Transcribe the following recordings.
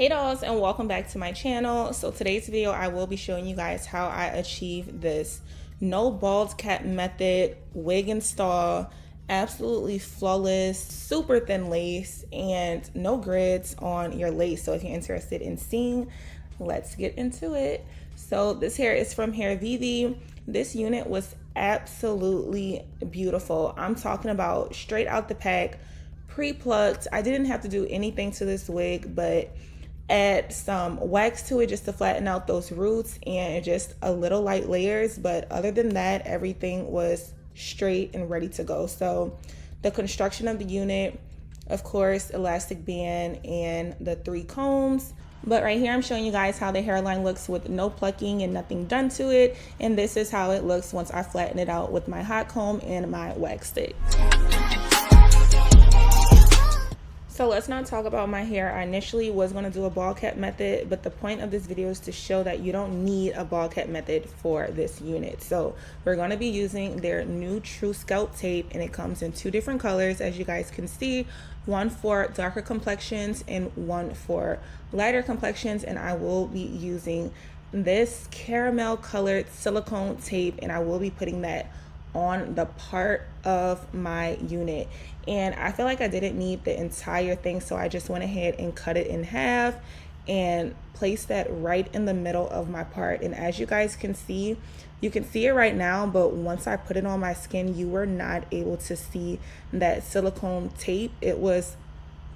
Hey dolls, and welcome back to my channel. So today's video I will be showing you guys how I achieve this no bald cap method wig install, absolutely flawless, super thin lace, and no grids on your lace. So if you're interested in seeing, let's get into it. So this hair is from Hairvivi. This unit was absolutely beautiful. I'm talking about straight out the pack, pre-plucked. I didn't have to do anything to this wig but add some wax to it just to flatten out those roots and just a little light layers, but other than that everything was straight and ready to go. So the construction of the unit, of course, elastic band and the 3 combs. But right here I'm showing you guys how the hairline looks with no plucking and nothing done to it, and this is how it looks once I flatten it out with my hot comb and my wax stick. So let's not talk about my hair. I initially was going to do a bald cap method, but the point of this video is to show that you don't need a bald cap method for this unit. So we're going to be using their new True-scalp tape, and it comes in 2 different colors, as you guys can see, one for darker complexions and one for lighter complexions. And I will be using this caramel colored silicone tape, and I will be putting that on the part of my unit. And I feel like I didn't need the entire thing, so I just went ahead and cut it in half and placed that right in the middle of my part. And as you guys can see, you can see it right now, but once I put it on my skin, you were not able to see that silicone tape. It was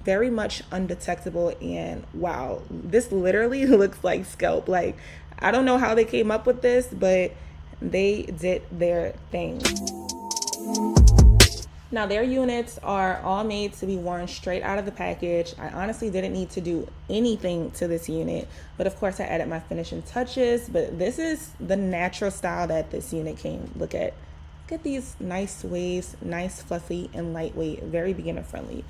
very much undetectable, and wow, this literally looks like scalp. Like, I don't know how they came up with this, but they did their thing. Now their units are all made to be worn straight out of the package. I honestly didn't need to do anything to this unit, but of course I added my finishing touches. But this is the natural style that this unit came. Look at these nice waves, nice, fluffy, and lightweight, very beginner friendly.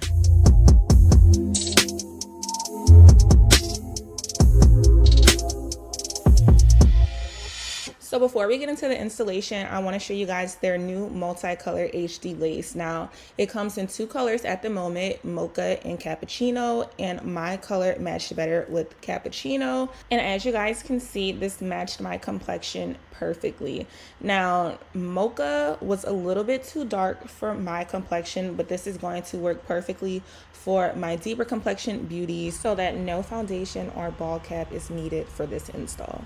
So before we get into the installation, I want to show you guys their new multicolor HD lace. Now it comes in 2 colors at the moment, mocha and cappuccino, and my color matched better with cappuccino. And as you guys can see, this matched my complexion perfectly. Now mocha was a little bit too dark for my complexion, but this is going to work perfectly for my deeper complexion beauties, so that no foundation or bald cap is needed for this install.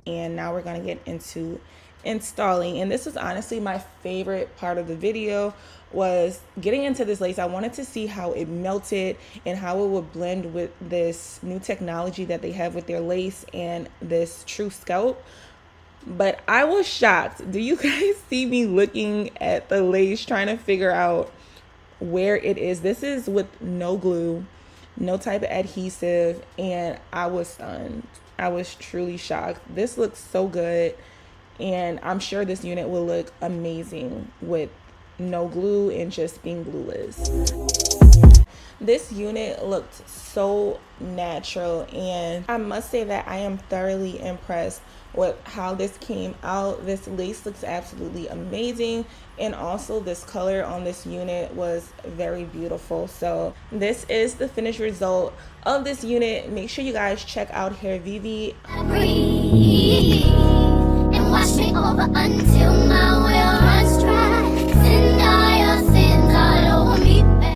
And now we're going to get into installing, and this is honestly my favorite part of the video, was getting into this lace. I wanted to see how it melted and how it would blend with this new technology that they have with their lace and this True-scalp. But I was shocked. Do you guys see me looking at the lace trying to figure out where it is? This is with no glue, no type of adhesive, and I was stunned. I was truly shocked. This looks so good, and I'm sure this unit will look amazing with no glue and just being glueless. This unit looked so natural, and I must say that I am thoroughly impressed with how this came out. This lace looks absolutely amazing, and also this color on this unit was very beautiful. So this is the finished result of this unit. Make sure you guys check out Hairvivi. And wash me over until my